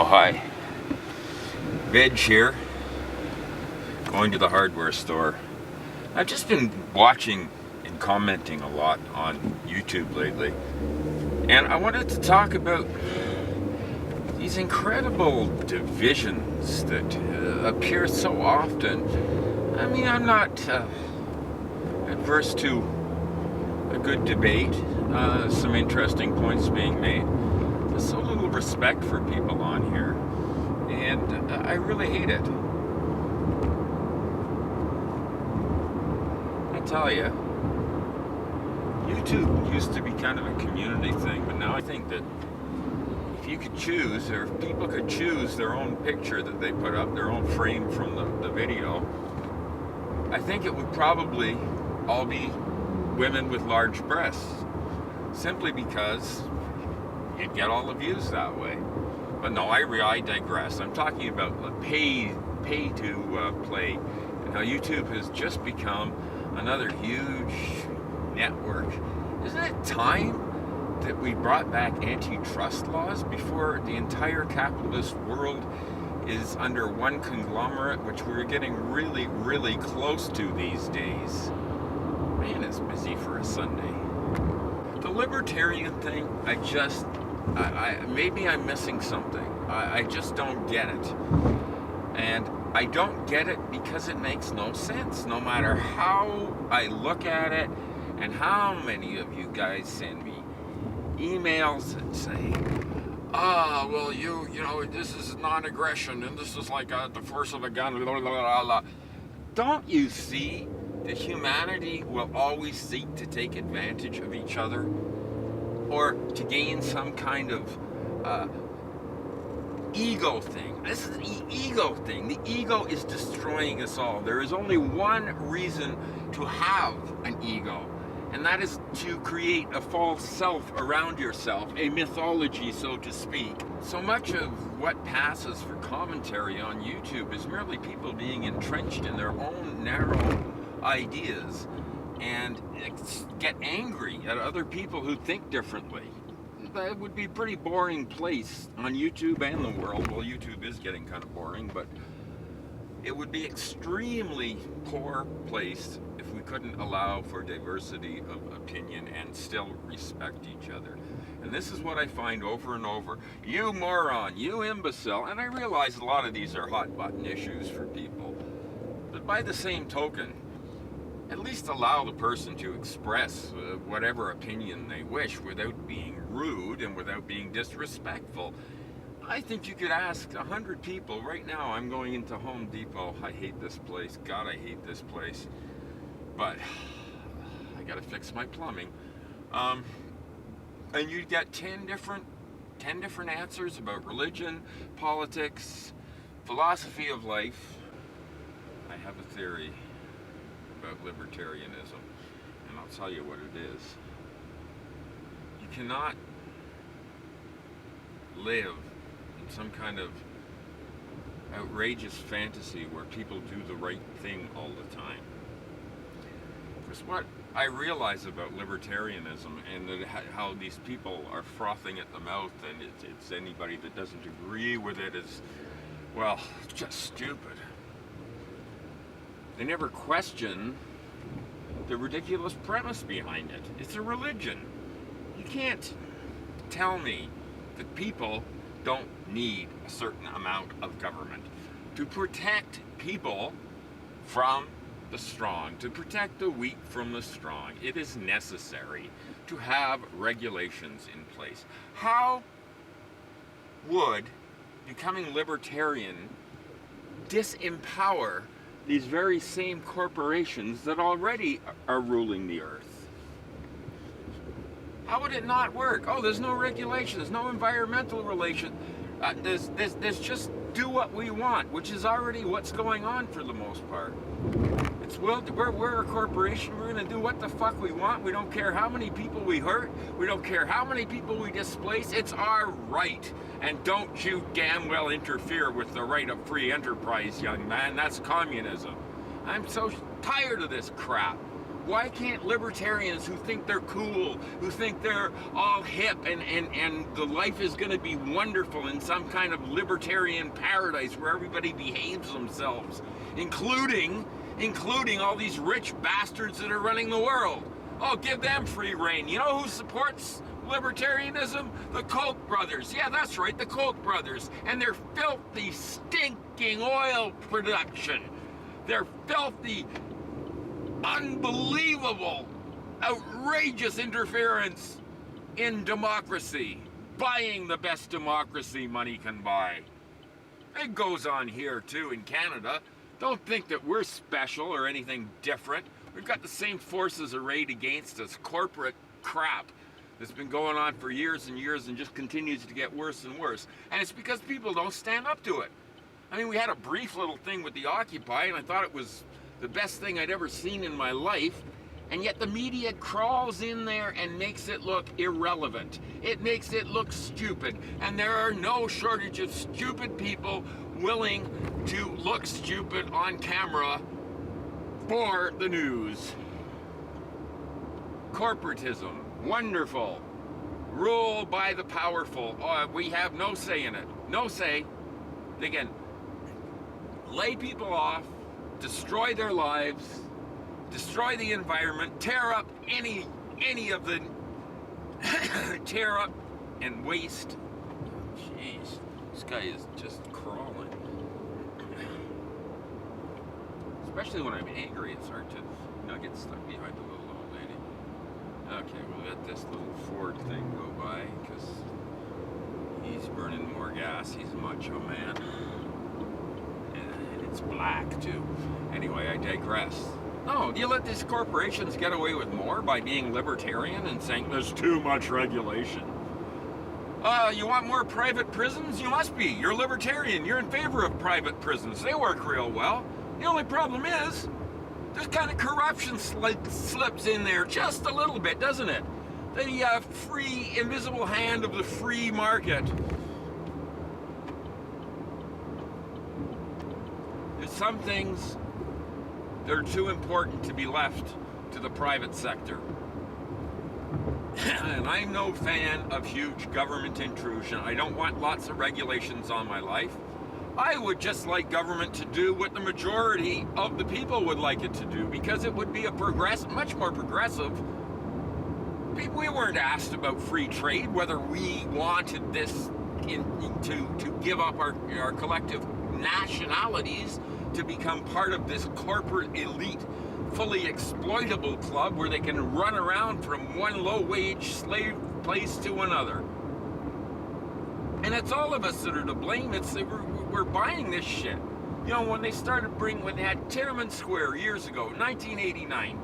Oh, hi. Veg here, going to the hardware store. I've just been watching and commenting a lot on YouTube lately, and I wanted to talk about these incredible divisions that appear so often. I mean, I'm not adverse to a good debate, some interesting points being made. There's so little respect for people on here, and I really hate it. I tell you, YouTube used to be kind of a community thing, but now I think that if you could choose, or if people could choose their own picture that they put up, their own frame from the video, I think it would probably all be women with large breasts, simply because you'd get all the views that way. But no, I digress. I'm talking about pay to play, and how YouTube has just become another huge network. Isn't it time that we brought back antitrust laws before the entire capitalist world is under one conglomerate, which we're getting really, really close to these days? Man, it's busy for a Sunday. The libertarian thing, maybe I'm missing something. I just don't get it. And I don't get it because it makes no sense, no matter how I look at it, and how many of you guys send me emails and say, well, you know, this is non-aggression, and this is like the force of a gun, blah, blah, blah, blah. Don't you see that humanity will always seek to take advantage of each other, or to gain some kind of ego thing? This is the ego thing. The ego is destroying us all. There is only one reason to have an ego, and that is to create a false self around yourself, a mythology, so to speak. So much of what passes for commentary on YouTube is merely people being entrenched in their own narrow ideas and get angry at other people who think differently. That would be a pretty boring place on YouTube and the world. Well, YouTube is getting kind of boring, but it would be extremely poor place if we couldn't allow for diversity of opinion and still respect each other. And this is what I find over and over. You moron, you imbecile. And I realize a lot of these are hot button issues for people. But by the same token, at least allow the person to express whatever opinion they wish without being rude and without being disrespectful. I think you could ask 100 people right now. I'm going into Home Depot. I hate this place. God, I hate this place. But I gotta fix my plumbing. And you'd get 10 different answers about religion, politics, philosophy of life. I have a theory about libertarianism, and I'll tell you what it is. You cannot live in some kind of outrageous fantasy where people do the right thing all the time. Because what I realize about libertarianism, and how these people are frothing at the mouth, and it's anybody that doesn't agree with it is, well, just stupid. They never question the ridiculous premise behind it. It's a religion. You can't tell me that people don't need a certain amount of government to protect people from the strong, to protect the weak from the strong. It is necessary to have regulations in place. How would becoming libertarian disempower these very same corporations that already are ruling the earth? How would it not work? Oh, there's no regulations, no environmental relation. There's just do what we want, which is already what's going on for the most part. It's, well, we're a corporation. We're going to do what the fuck we want. We don't care how many people we hurt. We don't care how many people we displace. It's our right. And don't you damn well interfere with the right of free enterprise, young man. That's communism. I'm so tired of this crap. Why can't libertarians who think they're cool, who think they're all hip and the life is going to be wonderful in some kind of libertarian paradise where everybody behaves themselves, including all these rich bastards that are running the world? Oh, give them free reign. You know who supports libertarianism? The Koch brothers. Yeah, that's right, the Koch brothers. And their filthy, stinking oil production. Their filthy, unbelievable, outrageous interference in democracy. Buying the best democracy money can buy. It goes on here too in Canada. Don't think that we're special or anything different. We've got the same forces arrayed against us. Corporate crap that's been going on for years and years and just continues to get worse and worse. And it's because people don't stand up to it. I mean, we had a brief little thing with the Occupy, and I thought it was the best thing I'd ever seen in my life, and yet the media crawls in there and makes it look irrelevant. It makes it look stupid, and there are no shortage of stupid people willing to look stupid on camera for the news. Corporatism, wonderful. Rule by the powerful. Oh, we have no say in it. No say. They can lay people off, destroy their lives, destroy the environment, tear up any of the tear up and waste. Jeez, this guy is just crawling. Especially when I'm angry, it's hard to, get stuck behind the little old lady. Okay, we'll let this little Ford thing go by because he's burning more gas. He's a macho man. And it's black too. Anyway, I digress. No, you let these corporations get away with more by being libertarian and saying there's too much regulation. You want more private prisons? You must be. You're libertarian. You're in favor of private prisons. They work real well. The only problem is, there's kind of corruption slips in there just a little bit, doesn't it? The free, invisible hand of the free market. There's some things that are too important to be left to the private sector. And I'm no fan of huge government intrusion. I don't want lots of regulations on my life. I would just like government to do what the majority of the people would like it to do, because it would be a much more progressive. We weren't asked about free trade, whether we wanted this to give up our collective nationalities to become part of this corporate elite, fully exploitable club where they can run around from one low-wage slave place to another. And it's all of us that are to blame. We're buying this shit. You know, when they had Tiananmen Square years ago, 1989,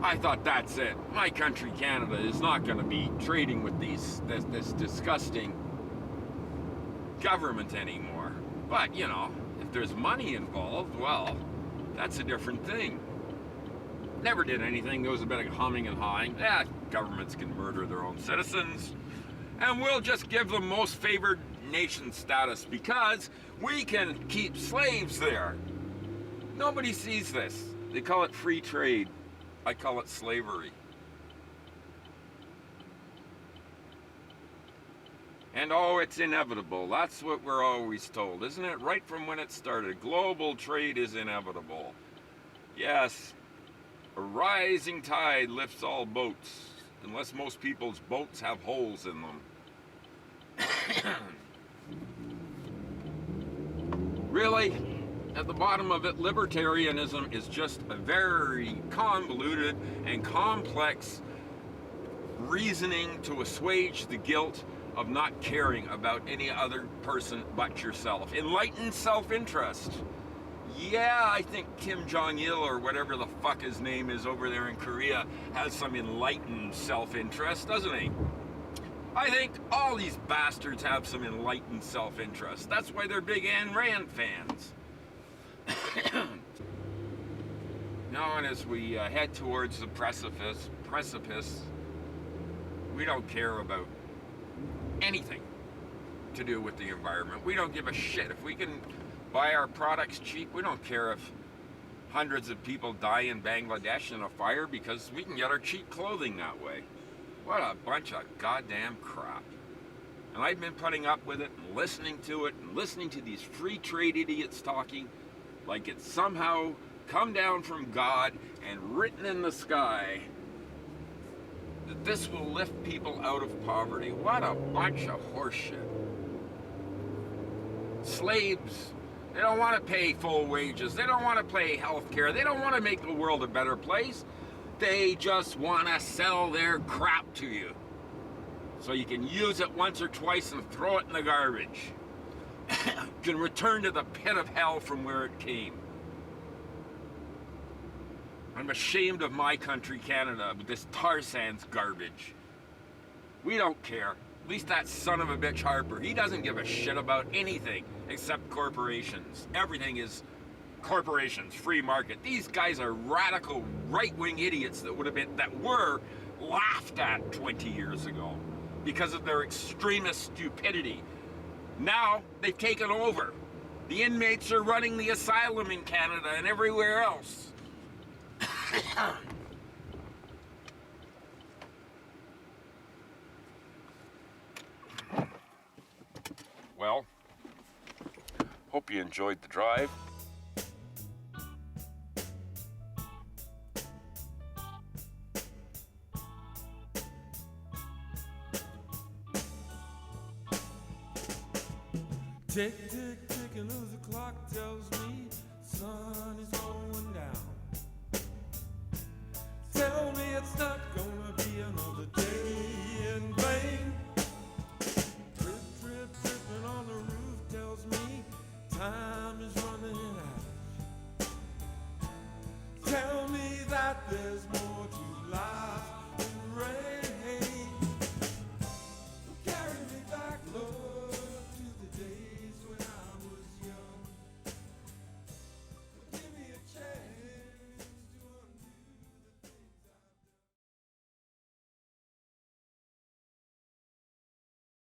I thought, that's it. My country, Canada, is not going to be trading with this disgusting government anymore. But, if there's money involved, well, that's a different thing. Never did anything. There was a bit of humming and hawing. Governments can murder their own citizens. And we'll just give them most favored nation status because we can keep slaves there. Nobody sees this. They call it free trade. I call it slavery. And it's inevitable. That's what we're always told, isn't it? Right from when it started. Global trade is inevitable. Yes, a rising tide lifts all boats, unless most people's boats have holes in them. Really, at the bottom of it, libertarianism is just a very convoluted and complex reasoning to assuage the guilt of not caring about any other person but yourself. Enlightened self-interest. Yeah, I think Kim Jong-il or whatever the fuck his name is over there in Korea has some enlightened self-interest, doesn't he? I think all these bastards have some enlightened self-interest. That's why they're big Ayn Rand fans. Now, and as we head towards the precipice, we don't care about anything to do with the environment. We don't give a shit. If we can buy our products cheap, we don't care if hundreds of people die in Bangladesh in a fire because we can get our cheap clothing that way. What a bunch of goddamn crap. And I've been putting up with it and listening to it and listening to these free trade idiots talking like it's somehow come down from God and written in the sky that this will lift people out of poverty. What a bunch of horseshit. Slaves, they don't want to pay full wages. They don't want to pay health care. They don't want to make the world a better place. They just want to sell their crap to you so you can use it once or twice and throw it in the garbage. You can return to the pit of hell from where it came. I'm ashamed of my country, Canada, with this tar sands garbage. We don't care. At least that son of a bitch Harper, he doesn't give a shit about anything except corporations. Everything is corporations, free market. These guys are radical right-wing idiots that were laughed at 20 years ago because of their extremist stupidity. Now they've taken over. The inmates are running the asylum in Canada and everywhere else. Well, hope you enjoyed the drive. Tick, tick, ticking as the clock tells me sun is going down. Tell me it's not gonna be another day in vain.